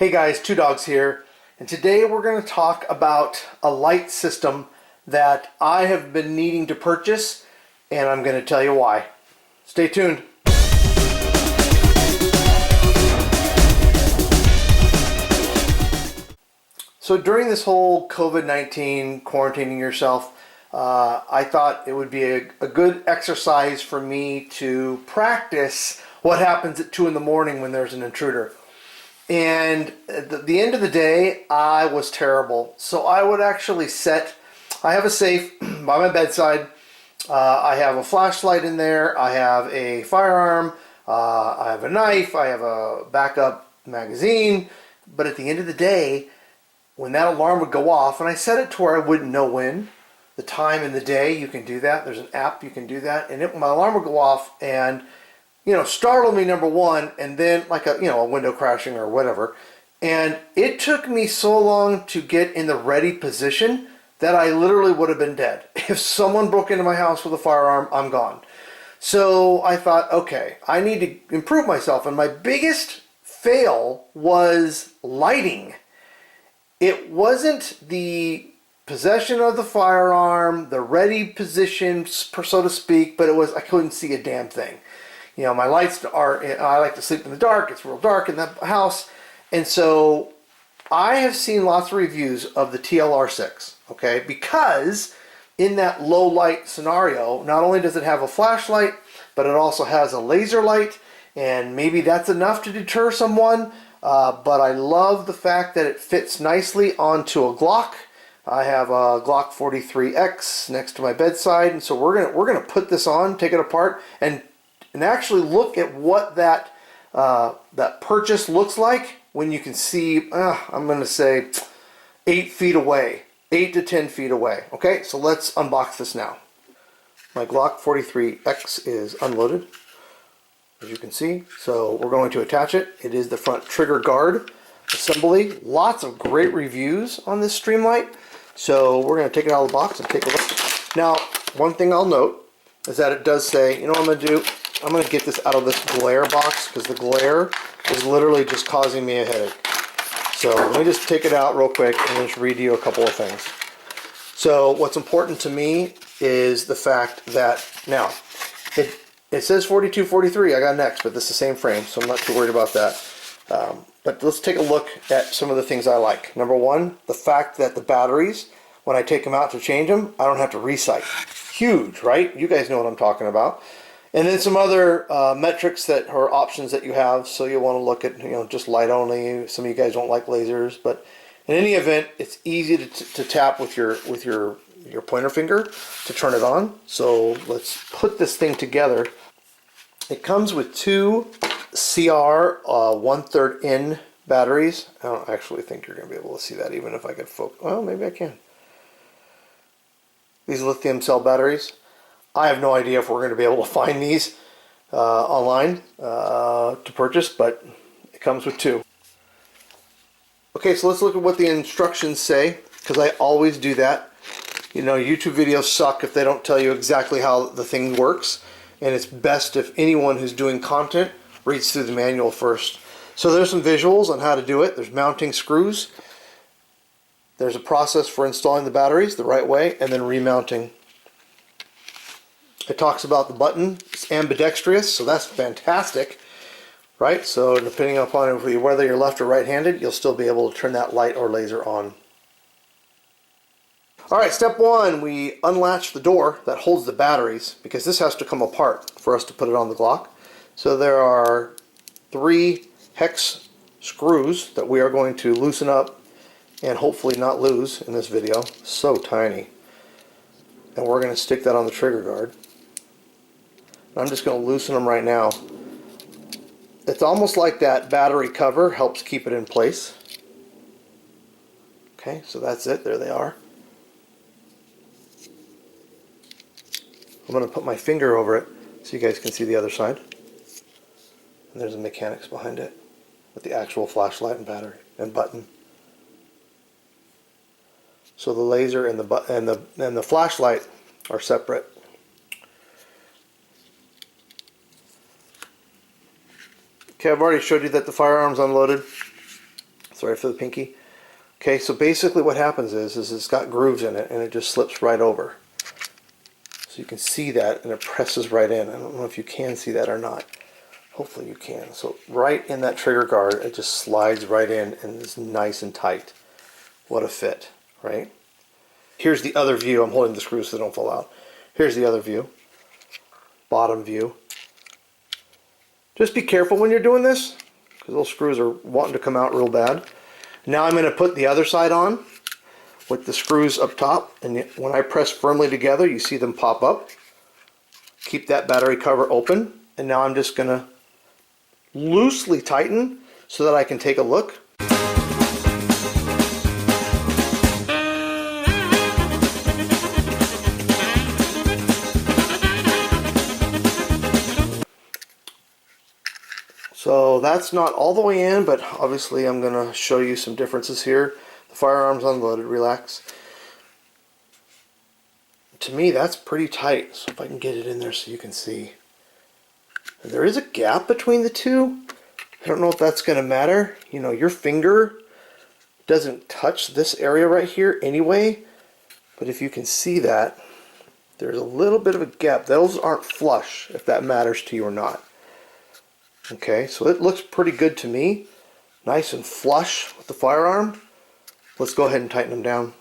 Hey guys, Two Dogs here, and today we're going to talk about a light system that I have been needing to purchase, and I'm going to tell you why. Stay tuned. So during this whole COVID-19 quarantining yourself, I thought it would be a good exercise for me to practice what happens at 2 in the morning when there's an intruder. And at the end of the day, I was terrible. So I would actually I have a safe by my bedside. I have a flashlight in there. I have a firearm. I have a knife. I have a backup magazine. But at the end of the day, when that alarm would go off, and I set it to where I wouldn't know when, the time in the day, you can do that. There's an app you can do that. And my alarm would go off and startled me, number one, and then like a window crashing or whatever. And it took me so long to get in the ready position that I literally would have been dead. If someone broke into my house with a firearm, I'm gone. So I thought, okay, I need to improve myself. And my biggest fail was lighting. It wasn't the possession of the firearm, the ready position, so to speak, but I couldn't see a damn thing. My lights I like to sleep in the dark. It's real dark in the house. And so I have seen lots of reviews of the TLR-6, okay? Because in that low light scenario, not only does it have a flashlight, but it also has a laser light, and maybe that's enough to deter someone. But I love the fact that it fits nicely onto a Glock. I have a Glock 43X next to my bedside, and so we're gonna put this on, take it apart, and actually look at what that purchase looks like when you can see, I'm going to say 8 feet away, 8 to 10 feet away. Okay, so let's unbox this now. My Glock 43X is unloaded, as you can see. So we're going to attach it. It is the front trigger guard assembly. Lots of great reviews on this Streamlight. So we're going to take it out of the box and take a look. Now, one thing I'll note is that it does say, what I'm going to do? I'm going to get this out of this glare box because the glare is literally just causing me a headache. So let me just take it out real quick and just read you a couple of things. So what's important to me is the fact that, now, it says 42-43, I got an X, but this is the same frame, so I'm not too worried about that. But let's take a look at some of the things I like. Number one, the fact that the batteries, when I take them out to change them, I don't have to resight. Huge, right? You guys know what I'm talking about. And then some other metrics or options that you have. So you want to look at, just light only. Some of you guys don't like lasers, but in any event, it's easy to tap with your pointer finger to turn it on. So let's put this thing together. It comes with two CR 1/3 in batteries. I don't actually think you're going to be able to see that, even if I could focus. Well, maybe I can. These lithium cell batteries. I have no idea if we're going to be able to find these online to purchase, but it comes with two. Okay, so let's look at what the instructions say, because I always do that. YouTube videos suck if they don't tell you exactly how the thing works, and it's best if anyone who's doing content reads through the manual first. So there's some visuals on how to do it. There's mounting screws. There's a process for installing the batteries the right way, and then remounting. It talks about the button. It's ambidextrous, so that's fantastic, right? So depending upon whether you're left or right-handed, you'll still be able to turn that light or laser on. All right, step one, we unlatch the door that holds the batteries, because this has to come apart for us to put it on the Glock. So there are 3 hex screws that we are going to loosen up and hopefully not lose in this video. So tiny. And we're going to stick that on the trigger guard. I'm just going to loosen them right now. It's almost like that battery cover helps keep it in place. Okay, so that's it. There they are. I'm going to put my finger over it so you guys can see the other side. And there's the mechanics behind it with the actual flashlight and battery and button. So the laser and the flashlight are separate. Okay, I've already showed you that the firearm's unloaded. Sorry for the pinky. Okay, so basically what happens is it's got grooves in it and it just slips right over. So you can see that, and it presses right in. I don't know if you can see that or not. Hopefully you can. So right in that trigger guard, it just slides right in and is nice and tight. What a fit, right? Here's the other view. I'm holding the screws so they don't fall out. Here's the other view. Bottom view. Just be careful when you're doing this, because those screws are wanting to come out real bad. Now I'm going to put the other side on with the screws up top, and when I press firmly together, you see them pop up. Keep that battery cover open, and now I'm just going to loosely tighten so that I can take a look. So that's not all the way in, but obviously I'm going to show you some differences here. The firearm's unloaded, relax. To me, that's pretty tight, so if I can get it in there so you can see. There is a gap between the two. I don't know if that's going to matter. You know, your finger doesn't touch this area right here anyway, but if you can see that, there's a little bit of a gap. Those aren't flush, if that matters to you or not. Okay, so it looks pretty good to me. Nice and flush with the firearm. Let's go ahead and tighten them down.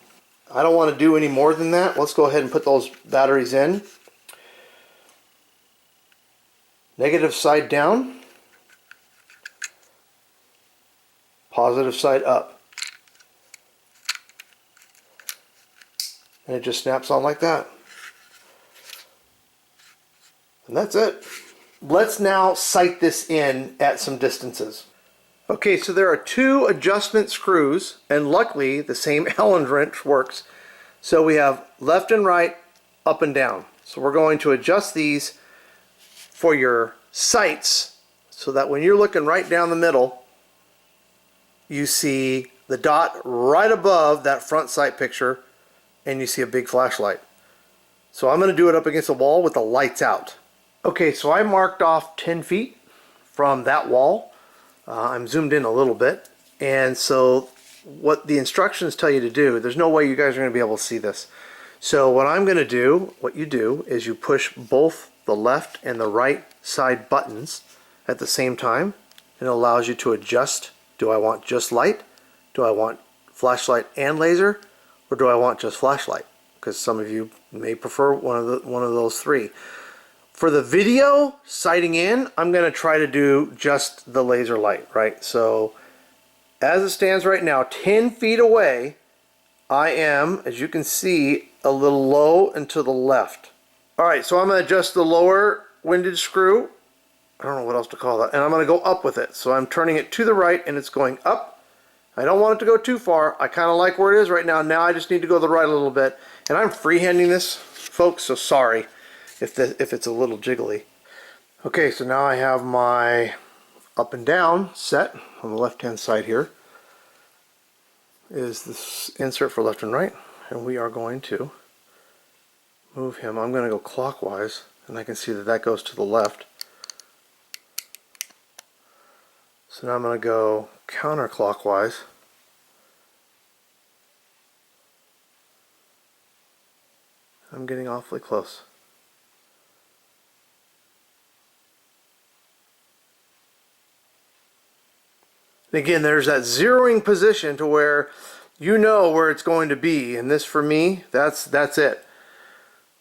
I don't want to do any more than that. Let's go ahead and put those batteries in. Negative side down. Positive side up. And it just snaps on like that. And that's it. Let's now sight this in at some distances. Okay, so there are two adjustment screws, and luckily the same Allen wrench works. So we have left and right, up and down. So we're going to adjust these for your sights so that when you're looking right down the middle, you see the dot right above that front sight picture, and you see a big flashlight. So I'm going to do it up against the wall with the lights out. Okay, so I marked off 10 feet from that wall. I'm zoomed in a little bit, and so what the instructions tell you to do, there's no way you guys are going to be able to see this. So what I'm going to do, what you do, is you push both the left and the right side buttons at the same time, and it allows you to adjust. Do I want just light? Do I want flashlight and laser? Or do I want just flashlight? Because some of you may prefer one of those three. For the video sighting in, I'm going to try to do just the laser light, right? So as it stands right now, 10 feet away, I am, as you can see, a little low and to the left. All right, so I'm going to adjust the lower windage screw. I don't know what else to call that. And I'm going to go up with it. So I'm turning it to the right and it's going up. I don't want it to go too far. I kind of like where it is right now. Now I just need to go to the right a little bit. And I'm freehanding this, folks, so sorry if it's a little jiggly. Okay, so now I have my up and down set on the left hand side. Here is this insert for left and right, and we are going to move him. I'm going to go clockwise, and I can see that that goes to the left. So now I'm going to go counterclockwise. I'm getting awfully close. Again, there's that zeroing position to where you know where it's going to be, and this for me, that's it.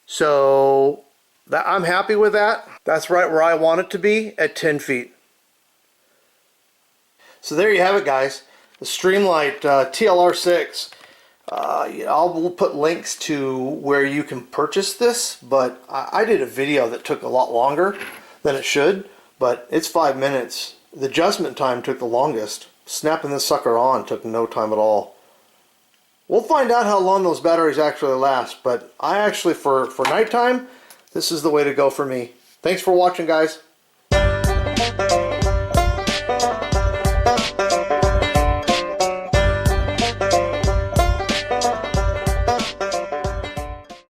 So I'm happy with that. That's right where I want it to be at 10 feet. So there you have it, guys. The Streamlight TLR-6. I'll put links to where you can purchase this, but I did a video that took a lot longer than it should, but it's 5 minutes. The adjustment time took the longest. Snapping this sucker on took no time at all. We'll find out how long those batteries actually last, but I actually, for nighttime, this is the way to go for me. Thanks for watching, guys.